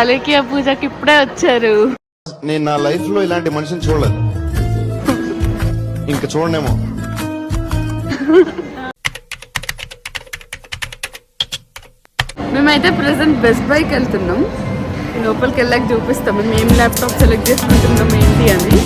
అలేఖ్య పూజకి ఇప్పుడే వచ్చారు. నేను నా లైఫ్ లో ఇలాంటి మనిషిని చూడలేదు, ఇంకా చూడనేమో. మేమైతే ప్రెసెంట్ బెస్ట్ బైకి వెళ్తున్నాం. లోపలికి వెళ్ళాక చూపిస్తాం మేము ఏం ల్యాప్టాప్ సెలెక్ట్ చేసుకుంటున్నాం ఏంటి అని.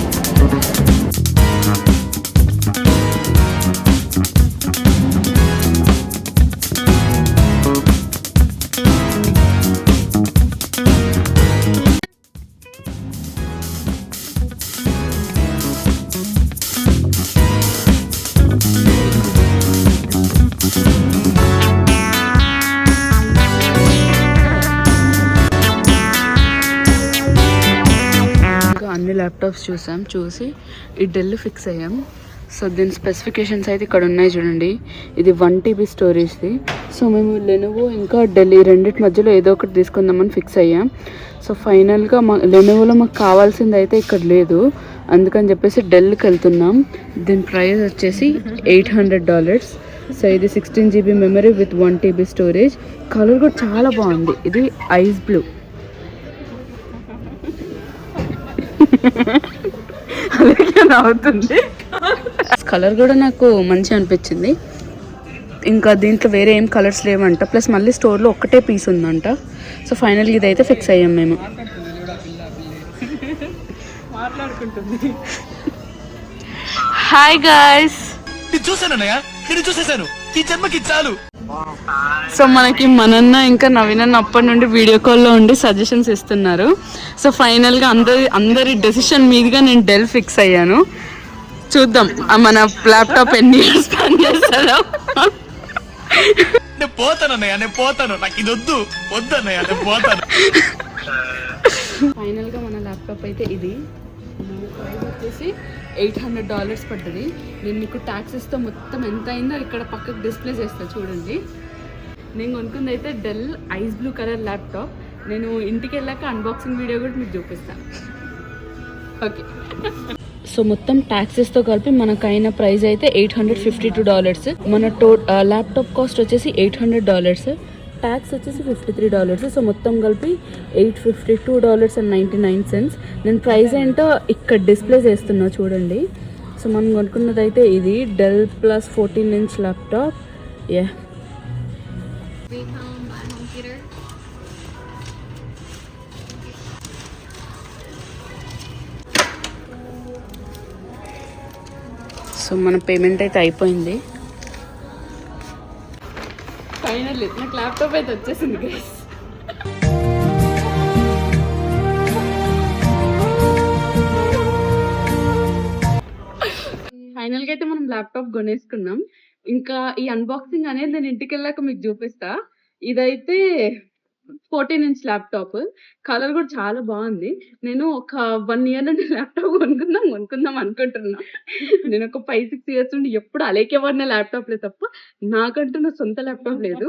అన్ని ల్యాప్టాప్స్ చూసి ఈ డెల్ ఫిక్స్ అయ్యాం. సో దీని స్పెసిఫికేషన్స్ అయితే ఇక్కడ ఉన్నాయి చూడండి. ఇది 1 TB స్టోరేజ్ది. సో మేము లెనోవో ఇంకా డెల్ ఈ రెండింటి మధ్యలో ఏదో ఒకటి తీసుకుందామని ఫిక్స్ అయ్యాం. సో ఫైనల్గా లెనోవోలో మాకు కావాల్సింది అయితే ఇక్కడ లేదు, అందుకని చెప్పేసి డెల్కి వెళ్తున్నాం. దీని ప్రైస్ వచ్చేసి $800. సో ఇది 16 GB memory with 1 TB storage. Colour కూడా చాలా బాగుంది. ఇది ఐస్ బ్లూ. అలాగే అవుతుంది. కలర్ కూడా నాకు మంచి అనిపించింది. ఇంకా దీంట్లో వేరే ఏం కలర్స్ లేవంట. ప్లస్ మళ్ళీ స్టోర్లో ఒక్కటే పీస్ ఉందంట. సో ఫైనల్గా ఇదైతే ఫిక్స్ అయ్యాం మేము. హాయ్ గాయ్స్, చూసేసాను ఈ జన్మకి చాలు. సో మనకి మనన్న ఇంకా నవీనన్న అప్పటి నుండి వీడియో కాల్లో ఉండి సజెషన్స్ ఇస్తున్నారు. సో ఫైనల్గా అందరి డెసిషన్ మీదుగా నేను డెల్ ఫిక్స్ అయ్యాను. చూద్దాం మన ల్యాప్టాప్ ఎన్ని ఇయర్స్ పని చేస్తుందో. నేను పోతాను, నాకు ఇది వద్దన్నయ్య, నేను పోతాను. ఫైనల్గా మన ల్యాప్టాప్ అయితే ఇది. ప్రైస్ వచ్చేసి $800 పడ్డది. నేను మీకు ట్యాక్సెస్తో మొత్తం ఎంత అయిందో ఇక్కడ పక్కకు డిస్ప్లే చేస్తా చూడండి. నేను కొనుక్కుంది అయితే Dell ice blue colour laptop. నేను ఇంటికి వెళ్ళాక అన్బాక్సింగ్ వీడియో కూడా మీకు చూపిస్తాను. ఓకే, సో మొత్తం ట్యాక్సెస్తో కలిపి మనకు అయిన ప్రైస్ అయితే $852. మన ల్యాప్టాప్ కాస్ట్ వచ్చేసి $800, ట్యాక్స్ వచ్చేసి $53. సో మొత్తం కలిపి $852.99. నేను ప్రైస్ ఏంటో ఇక్కడ డిస్ప్లే చేస్తున్నా చూడండి. సో మనం కొనుక్కున్నది అయితే ఇది Dell plus 14-inch laptop. Yeah, so మన పేమెంట్ అయితే అయిపోయింది. ఫైనల్లీ నాకు ల్యాప్టాప్ అయితే వచ్చేసింది గైస్. ఫైనల్గా అయితే మనం ల్యాప్టాప్ కొనేసుకున్నాం. ఇంకా ఈ అన్బాక్సింగ్ అనేది నేను ఇంటికి వెళ్ళాక మీకు చూపిస్తా. ఇదైతే 14-inch ల్యాప్టాప్. కలర్ కూడా చాలా బాగుంది. నేను ఒక 1 year నుండి ల్యాప్టాప్ కొనుక్కుందాం అనుకుంటున్నా. నేను ఒక 5-6 years నుండి ఎప్పుడు అలేకే వాడిన ల్యాప్టాప్ లేదు తప్ప నాకంటూ నా సొంత ల్యాప్టాప్ లేదు.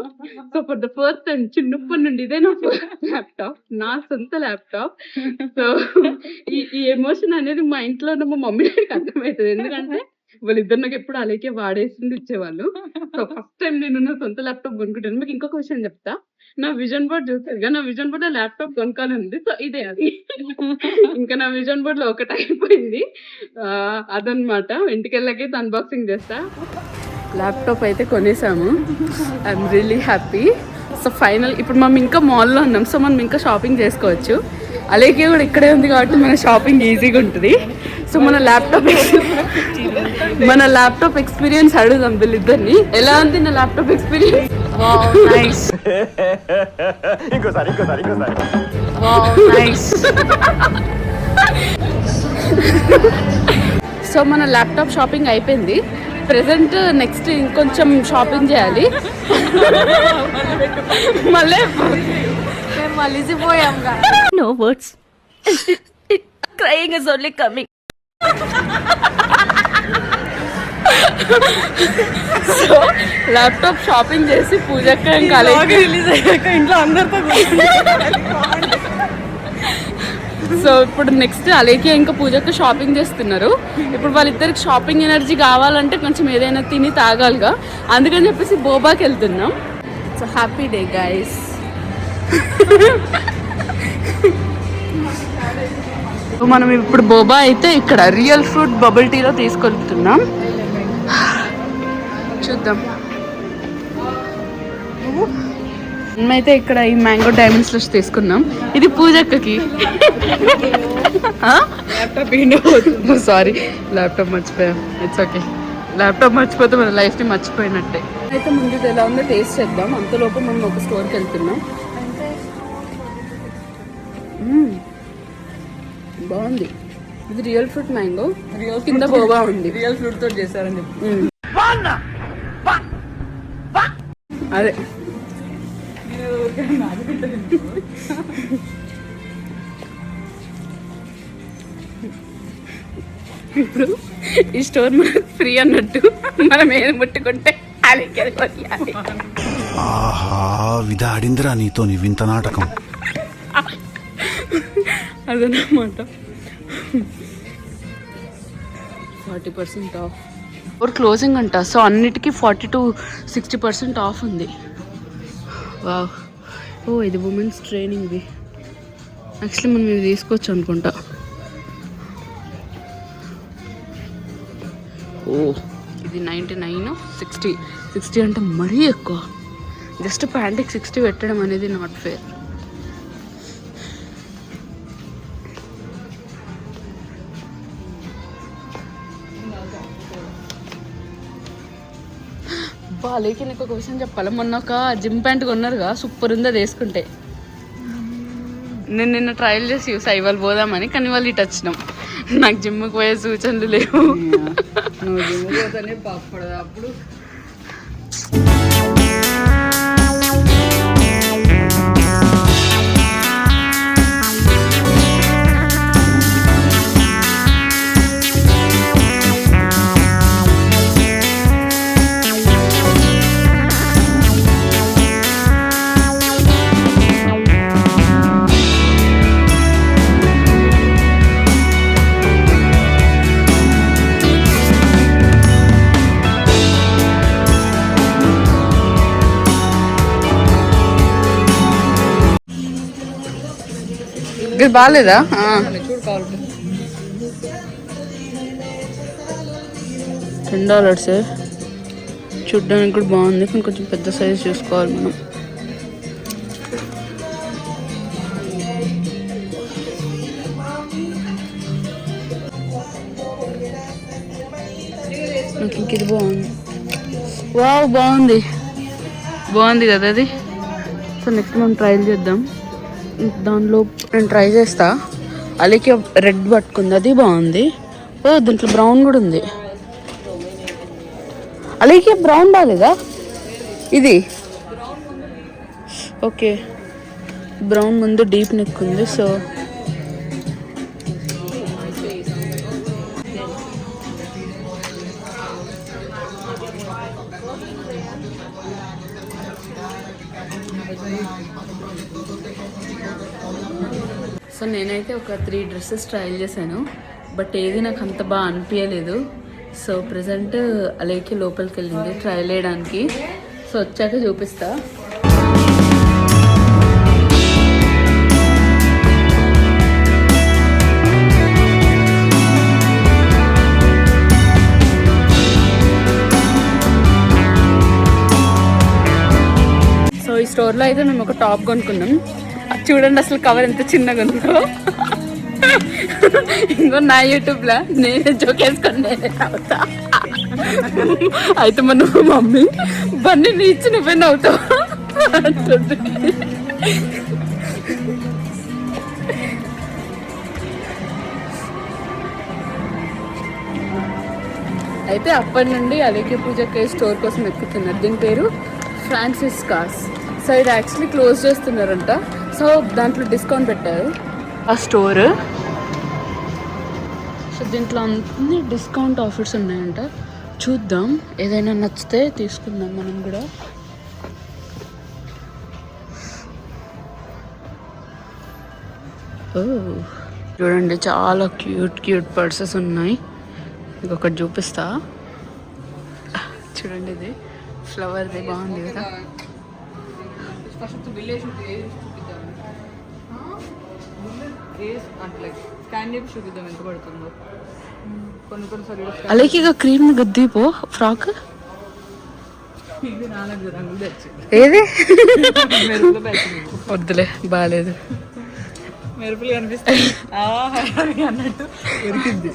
So for the first time చిన్నప్పటి నుండి ఇదే నా ల్యాప్టాప్, నా సొంత ల్యాప్టాప్. సో ఈ ఎమోషన్ అనేది మా ఇంట్లో ఉన్న మా మమ్మీ డాడీకి అర్థమవుతుంది. ఎందుకంటే వాళ్ళిద్దరు నాకు ఎప్పుడు అలేకే వాడేసింది ఇచ్చేవాళ్ళు. సో ఫస్ట్ టైం నేను నా సొంత ల్యాప్టాప్ కొనుక్కుంటాను. మీకు ఇంకొక విషయం చెప్తా. నా విజన్ బోర్డ్ చూసారుగా, నా విజన్ బోర్డ్ లో ల్యాప్టాప్ కొనుక్కోవాలండి. సో ఇదే అది. ఇంకా నా విజన్ బోర్డ్ లో ఒకటి అయిపోయింది. అదనమాట. ఇంటికి వెళ్ళాకైతే అన్బాక్సింగ్ చేస్తా. ల్యాప్టాప్ అయితే కొనేసాము. I'm really happy. So final ఇప్పుడు మనం ఇంకా మాల్లో ఉన్నాం. సో మనం ఇంకా షాపింగ్ చేసుకోవచ్చు. అలాగే కూడా ఇక్కడే ఉంది కాబట్టి మన షాపింగ్ ఈజీగా ఉంటుంది. సో మన ల్యాప్టాప్ ఎక్స్పీరియన్స్ అడుగుదాం వీళ్ళిద్దరిని. ఎలా ఉంది నా ల్యాప్టాప్ ఎక్స్పీరియన్స్? ఇంకోసారి సో మన ల్యాప్టాప్ షాపింగ్ అయిపోయింది. ప్రెసెంట్ నెక్స్ట్ ఇంకొంచెం షాపింగ్ చేయాలి. మళ్ళీ No words. Crying is only coming. So laptop shopping చేసి పూజక్క ఇంకా రిలీజ్ అయ్యాక ఇంట్లో అందరితో. సో ఇప్పుడు నెక్స్ట్ అలేఖ్య ఇంకా పూజక్క షాపింగ్ చేస్తున్నారు. ఇప్పుడు వాళ్ళిద్దరికి షాపింగ్ ఎనర్జీ కావాలంటే కొంచెం ఏదైనా తిని తాగాలిగా, అందుకని చెప్పేసి బోబాకి వెళ్తున్నాం. So happy day guys. మనం ఇప్పుడు బోబా అయితే ఇక్కడ రియల్ ఫ్రూట్ బబుల్ టీలో తీసుకెళ్తున్నాం. చూద్దాం. మేమైతే ఇక్కడ ఈ మ్యాంగో డైమండ్స్ లో తీసుకున్నాం. ఇది పూజక్కకి. సారీ, ల్యాప్టాప్ మర్చిపోయాం. It's okay. ల్యాప్టాప్ మర్చిపోతే మన లైఫ్ ని మర్చిపోయినట్టే. అయితే ముందు ఎలా ఉందో టేస్ట్ చేద్దాం. అంతలోపు మనం ఒక స్టోర్కి వెళ్తున్నాం. బాగుంది. ఇది రియల్ ఫ్రూట్ మ్యాంగో, కింద బోబా ఉంది. రియల్ ఫ్రూట్ తో చేశారని అదే. ఇప్పుడు ఈ స్టోర్ మనకు ఫ్రీ అన్నట్టు, మనం ఏది ముట్టుకుంటే అలికి వెళ్ళిపోయాలి. ఆహా, విధాడిందిరా నీతో నీ వింత నాటకం. అదనమాట. 40% ఆఫ్. ఓర్ క్లోజింగ్ అంట. సో అన్నిటికీ 40 to 60% ఆఫ్ ఉంది. వావ్. ఓ, ఇది ఉమెన్స్ ట్రైనింగ్ది. యాక్చువల్లీ మనం ఇది తీసుకోవచ్చు అనుకుంటా. ఓ, ఇది 99, 60 అంటే మరీ ఎక్కువ. జస్ట్ ప్యాంట్కి 60 పెట్టడం అనేది నాట్ ఫేర్. బాలేకి నీకు ఒక విషయం చెప్పాలి. మొన్న ఒక జిమ్ ప్యాంట్ కొన్నారుగా, సూపర్ ఉంది అది వేసుకుంటే. నేను నిన్న ట్రయల్ చేసి ఇవాళ పోదామని, కానీ వాళ్ళు ఇటు వచ్చినాం. నాకు జిమ్కి పోయే సూచనలు లేవు. అప్పుడు ఇది బాగాలేదా? $10 చూడ్డానికి కూడా బాగుంది, కానీ కొంచెం పెద్ద సైజ్ చూసుకోవాలి మనం. నాకు ఇంక ఇది బాగుంది. వావ్, బాగుంది కదా అది. సో నెక్స్ట్ మనం ట్రయల్ చేద్దాం. దానిలో నేను ట్రై చేస్తా. అలాగే రెడ్ పట్టుకుంది, అది బాగుంది. ఓ, దీంట్లో బ్రౌన్ కూడా ఉంది. అలాగే బ్రౌన్ బాగాలేదా? ఇది ఓకే. బ్రౌన్ ముందు డీప్ నెక్ ఉంది. సో నేనైతే ఒక 3 డ్రెస్సెస్ ట్రయల్ చేశాను, బట్ ఏది నాకు అంత బాగా అనిపించలేదు. సో ప్రజెంట్ అలాగే లోపలికి వెళ్ళింది ట్రయల్ వేయడానికి. సో వచ్చాక చూపిస్తా. సో ఈ స్టోర్లో అయితే మేము ఒక టాప్ కొనుక్కున్నాం. చూడండి అసలు కవర్ ఎంత చిన్నగా ఉందో. ఇంకో నా యూట్యూబ్లో నేనే జోకేసుకొని నేనే నవ్వుతా. అయితే మన మమ్మీ బన్నీ నీ ఇచ్చి నువ్వే నవ్వుతావు అంటుంది. అయితే అప్పటి నుండి అలాగే పూజకి స్టోర్ కోసం ఎక్కుతున్నారు. దీని పేరు ఫ్రాన్సిస్ కార్స్. సో ఇది యాక్చువల్లీ క్లోజ్ చేస్తున్నారంట. సో దాంట్లో డిస్కౌంట్ పెట్టారు ఆ స్టోర్. సో దీంట్లో అన్ని డిస్కౌంట్ ఆఫర్స్ ఉన్నాయంట. చూద్దాం, ఏదైనా నచ్చితే తీసుకుందాం మనం కూడా. ఓ చూడండి, చాలా క్యూట్ పర్సెస్ ఉన్నాయి. ఇంకొకటి చూపిస్తా చూడండి. ఇది ఫ్లవర్ది బాగుంది కదా. అట్లా స్కాన్ చేసి చూపిద్దాం ఎంత పడుతుందో. కొన్ని అలాగే ఇక క్రీమ్ గద్దీపో ఫ్రాక్ ఇది నా దగ్గర రంగులు తెచ్చింది. ఏది మెరుపులో బ్యాచ్ వద్దులే బాగాలేదు. మెరుపులు కనిపిస్తాయి అన్నట్టు దొరికింది.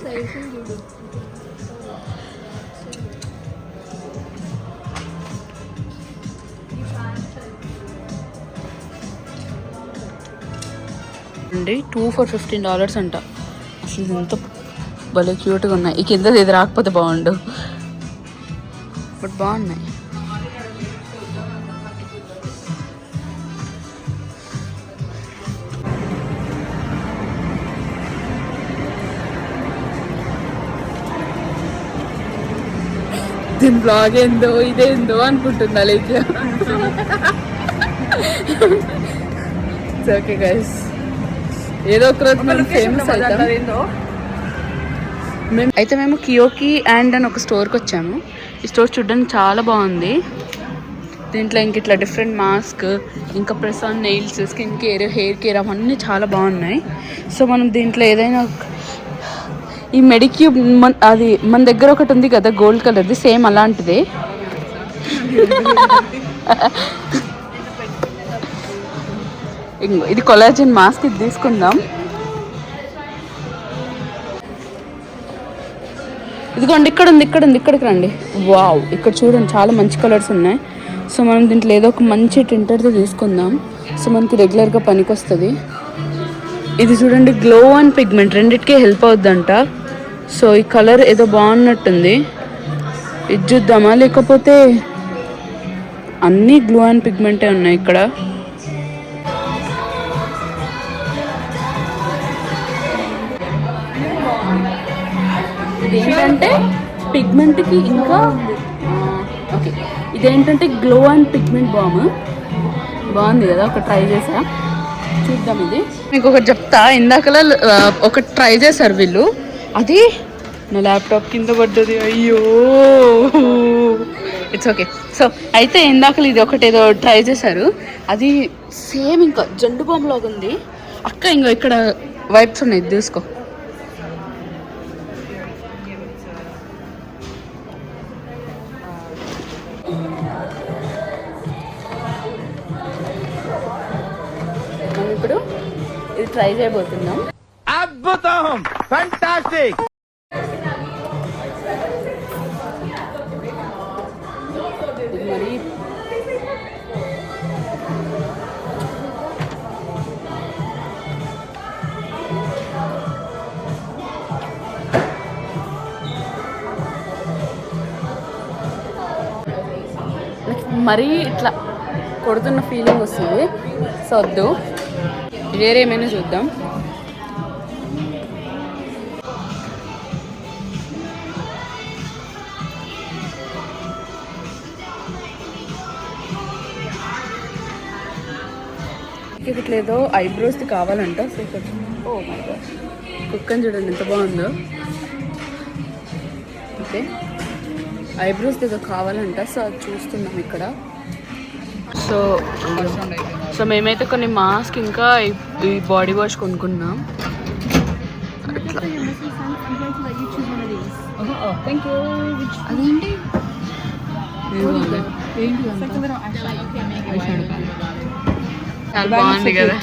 అండి 2 for $15 అంట. అసలు ఎంత భలే క్యూట్గా ఉన్నాయి. ఈ కింద ఇది రాకపోతే బాగుండు, బట్ బాగున్నాయి. దీని బ్లాగ్ ఏందో ఇదేందో అనుకుంటుందా లేక. ఓకే గైస్, ఏదో ఒక రోజు మనం ఫేమస్ అవుతాం. మేము కియోకి అండ్ అని ఒక స్టోర్కి వచ్చాము. ఈ స్టోర్ చూడడానికి చాలా బాగుంది. దీంట్లో ఇంక ఇట్లా డిఫరెంట్ మాస్క్, ఇంకా press on nails, skin care, hair care అవన్నీ చాలా బాగున్నాయి. సో మనం దీంట్లో ఏదైనా ఈ మెడిక్యూబ్ అది మన దగ్గర ఒకటి ఉంది కదా గోల్డ్ కలర్ది, సేమ్ అలాంటిదే. ఇది కొలాజన్ మాస్క్, ఇది తీసుకుందాం. ఇదిగోండి ఇక్కడ ఉంది, ఇక్కడికి రండి. వావ్, ఇక్కడ చూడండి చాలా మంచి కలర్స్ ఉన్నాయి. సో మనం దీంట్లో ఏదో ఒక మంచి టింటర్ది తీసుకుందాం. సో మనకి రెగ్యులర్గా పనికి వస్తుంది. ఇది చూడండి గ్లో అండ్ పిగ్మెంట్ రెండిటికే హెల్ప్ అవుద్దంట. సో ఈ కలర్ ఏదో బాగున్నట్టుంది, ఇది చూద్దామా? లేకపోతే అన్నీ గ్లో అండ్ పిగ్మెంటే ఉన్నాయి ఇక్కడ. ఇదేంటంటే పిగ్మెంట్కి ఇంకా ఓకే, ఇదేంటంటే గ్లో అండ్ పిగ్మెంట్ బాగుంది కదా, ఒక ట్రై చేసా, చూద్దాం. ఇది మీకు ఒకటి చెప్తా, ఇందాకలా ఒకటి ట్రై చేశారు వీళ్ళు, అది నా ల్యాప్టాప్ కింద పడ్డది. అయ్యో, ఇట్స్ ఓకే. సో అయితే ఇందాకలు ఇది ఒకటి ఏదో ట్రై చేశారు, అది సేమ్ ఇంకా జండు బాంబులాగా ఉంది. అక్క ఇంకా ఇక్కడ వైప్స్ ఉన్నాయి, తీసుకో. మనం ఇప్పుడు ఇది ట్రై చేయబోతున్నాం. అద్భుతం, ఫంటాస్టిక్. మరి మరీ ఇట్లా కొడుతున్న ఫీలింగ్ వస్తుంది. సో వద్దు, వేరే ఏమైనా చూద్దాం. ఇట్లా ఏదో ఐబ్రోస్ది కావాలంట. సో ఇక్కడ ఓ మై గాడ్, కుక్కని చూడండి ఎంత బాగుందో. ఓకే, ఐబ్రోస్ది ఏదో కావాలంట. సో అది చూస్తున్నాం ఇక్కడ. సో మేమైతే కొన్ని మాస్క్ ఇంకా ఈ బాడీ వాష్ కొనుక్కున్నాం. అట్లా అదేంటి చాలా బాగుంది కదా.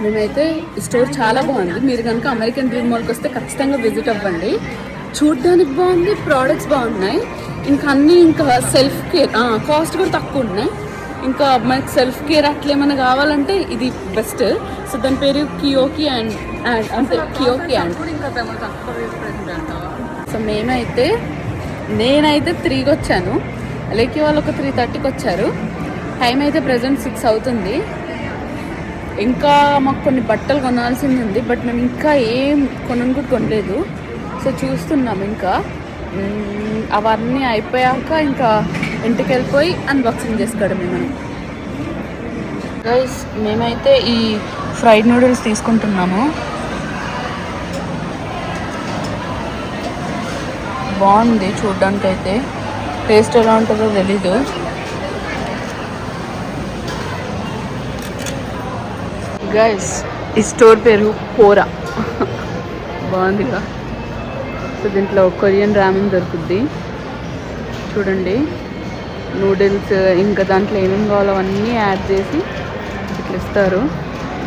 మేమైతే ఈ స్టోర్ చాలా బాగుంది. మీరు కనుక అమెరికన్ డ్రీమ్ మాల్కి వస్తే ఖచ్చితంగా విజిట్ అవ్వండి. చూడ్డానికి బాగుంది, ప్రోడక్ట్స్ బాగున్నాయి, ఇంకా అన్నీ ఇంకా సెల్ఫ్ కేర్, కాస్ట్ కూడా తక్కువ ఉన్నాయి. ఇంకా మనకి సెల్ఫ్ కేర్ అట్లా ఏమైనా కావాలంటే ఇది బెస్ట్. సో దాని పేరు కియోకి అండ్ అంటే కియోకి అండ్. సో నేనైతే 3కి వచ్చాను, అలాగే వాళ్ళు ఒక 3:30కి వచ్చారు. టైం అయితే ప్రజెంట్ 6 అవుతుంది. ఇంకా మాకు కొన్ని బట్టలు కొనాల్సింది ఉంది, బట్ మేము ఇంకా ఏం కొనలేదు. సో చూస్తున్నాం, ఇంకా అవన్నీ అయిపోయాక ఇంకా ఇంటికి వెళ్ళిపోయి అన్బాక్సింగ్ చేసుకోవడమే మనం. గైస్, మేమైతే ఈ ఫ్రైడ్ నూడిల్స్ తీసుకుంటున్నాము. బాగుంది చూడ్డానికి అయితే, టేస్ట్ ఎలా ఉంటుందో తెలీదు. గైస్ ఈ స్టోర్ పేరు పోరా. బాగుందిగా. సో దీంట్లో కొరియన్ రామెన్ దొరుకుద్ది చూడండి. నూడిల్స్ ఇంకా దాంట్లో ఏమేమి కావాలో అవన్నీ యాడ్ చేసి ఇట్లా ఇస్తారు.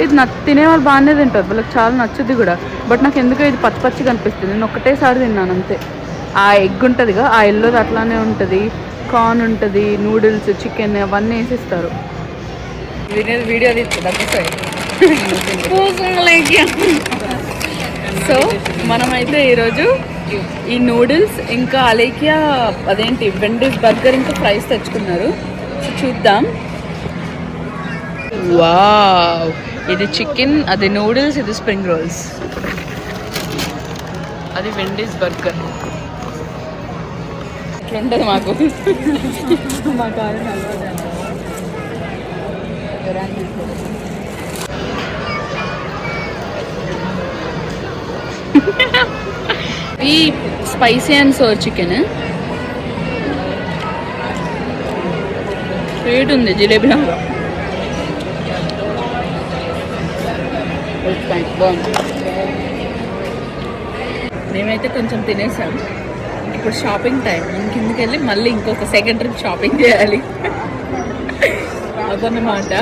ఇది తినేవాళ్ళు బాగానే తింటారు, వాళ్ళకి చాలా నచ్చుద్ది కూడా. బట్ నాకు ఎందుకో ఇది పచ్చి పచ్చిగా అనిపిస్తుంది. నేను ఒక్కటేసారి తిన్నాను అంతే. ఆ ఎగ్ ఉంటుందిగా, ఆ ఎల్లోది అట్లానే ఉంటుంది. కార్న్ ఉంటుంది, నూడిల్స్, చికెన్ అవన్నీ వేసిస్తారు. వీడియో సో మనమైతే ఈరోజు ఈ నూడిల్స్ ఇంకా అలేకియా అదేంటి వెండీస్ బర్గర్ ఇంకా ఫ్రైస్ తెచ్చుకున్నారు. సో చూద్దాం. వావ్, ఇది చికెన్, అది నూడిల్స్, ఇది స్ప్రింగ్ రోల్స్, అది వెండీస్ బర్గర్. ఇట్లుంటుంది మాకు. ఈ spicy and sour chicken sweet ఉంది, జిలేబీ లాగా. బాగుంది. మేమైతే కొంచెం తినేసాం. ఇప్పుడు షాపింగ్ టైం. మనం కిందకి వెళ్ళి మళ్ళీ ఇంకొక సెకండ్ ట్రిప్ షాపింగ్ చేయాలి అదన్నమాట.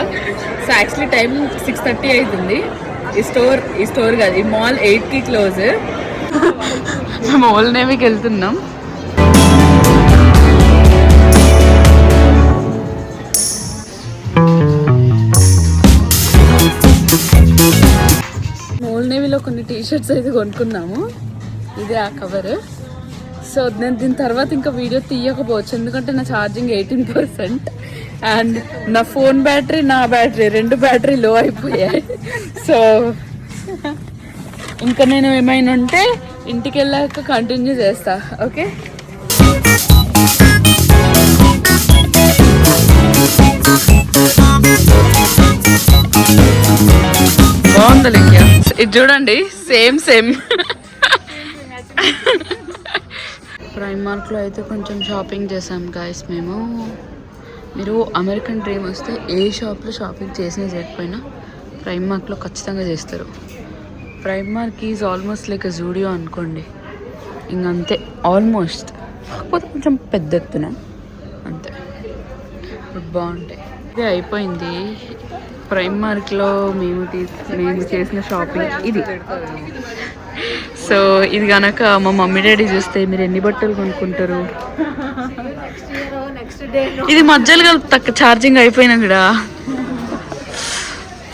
సో యాక్చువల్లీ టైం 6:30 అవుతుంది. ఈ స్టోర్ కాదు, ఈ మాల్ 8కి క్లోజ్. మేము ఓల్డ్ నేవీకి వెళ్తున్నాం. ఓల్డ్ నేవీలో కొన్ని టీషర్ట్స్ అయితే కొనుక్కున్నాము. ఇదే ఆ కవర్. సో నేను దీని తర్వాత ఇంకా వీడియో తీయకపోవచ్చు, ఎందుకంటే నా ఛార్జింగ్ 18% అండ్ నా ఫోన్ బ్యాటరీ, నా బ్యాటరీ, 2 బ్యాటరీ లో అయిపోయాయి. సో ఇంకా నేను ఏమైనా ఉంటే ఇంటికి వెళ్ళాక కంటిన్యూ చేస్తా. ఓకే, బాగుంది లెక్క. ఇది చూడండి, సేమ్ ప్రైమార్క్లో అయితే కొంచెం షాపింగ్ చేసాం గాయస్ మేము. మీరు అమెరికన్ డ్రీమ్ వస్తే ఏ షాప్లో షాపింగ్ చేసినా చేయకపోయినా ప్రైమార్క్లో ఖచ్చితంగా చేస్తారు. Primark is almost like a Zudio అనుకోండి. ఇంకంతే ఆల్మోస్ట్, కాకపోతే కొంచెం పెద్ద ఎత్తున అంతే. బాగుంటాయి. ఇది అయిపోయింది ప్రైమార్క్లో మేము చేసిన షాపింగ్ ఇది. సో ఇది కనుక మా మమ్మీ డాడీ చూస్తే మీరు ఎన్ని బట్టలు కొనుక్కుంటారు. ఇది మధ్యలో కలుపుతా ఛార్జింగ్ అయిపోయినా కూడా.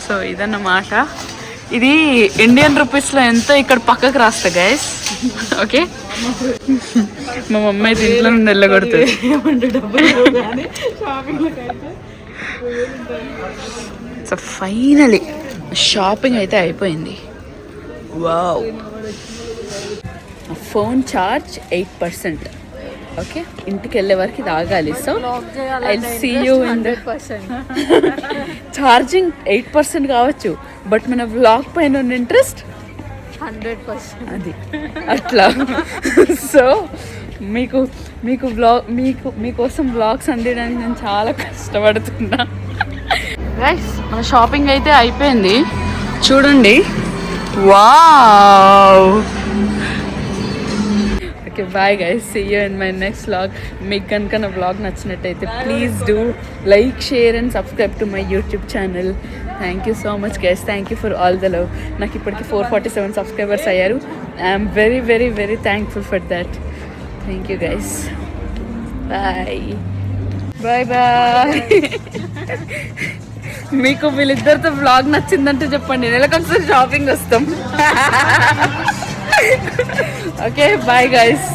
సో ఇదన్నమాట. ఇది ఇండియన్ రూపీస్లో ఎంతో ఇక్కడ పక్కకు రాస్తా గైస్. ఓకే, మా మమ్మీ అయితే ఇంట్లో నుండి వెళ్ళగొడుతుంది. సో ఫైనలీ షాపింగ్ అయితే అయిపోయింది. Wow, phone charge 8%. ఓకే, ఇంటికి వెళ్ళే వరకు ఇది ఆగాలి. So I see you in the charging 8% కావచ్చు, బట్ మన వ్లాగ్ పైన ఉన్న ఇంట్రెస్ట్ 100%. అది అట్లా. సో మీకోసం వ్లాగ్స్ అందించడానికి నేను చాలా కష్టపడుతున్నా. గైస్, మన షాపింగ్ అయితే అయిపోయింది చూడండి. Wow. Okay, bye guys, see you in my next vlog. మీకు కనుక నా వ్లాగ్ నచ్చినట్టయితే please do like, share and subscribe to my YouTube channel. Thank you so much guys. Thank you for all the love. నాకు ఇప్పటికి 447 subscribers అయ్యారు. I'm very very very thankful for that. Thank you guys. Bye bye bye. మీకు వీళ్ళిద్దరితో vlog నచ్చిందంటే చెప్పండి, నెలకొకసారి shopping వస్తాం. Okay, bye guys.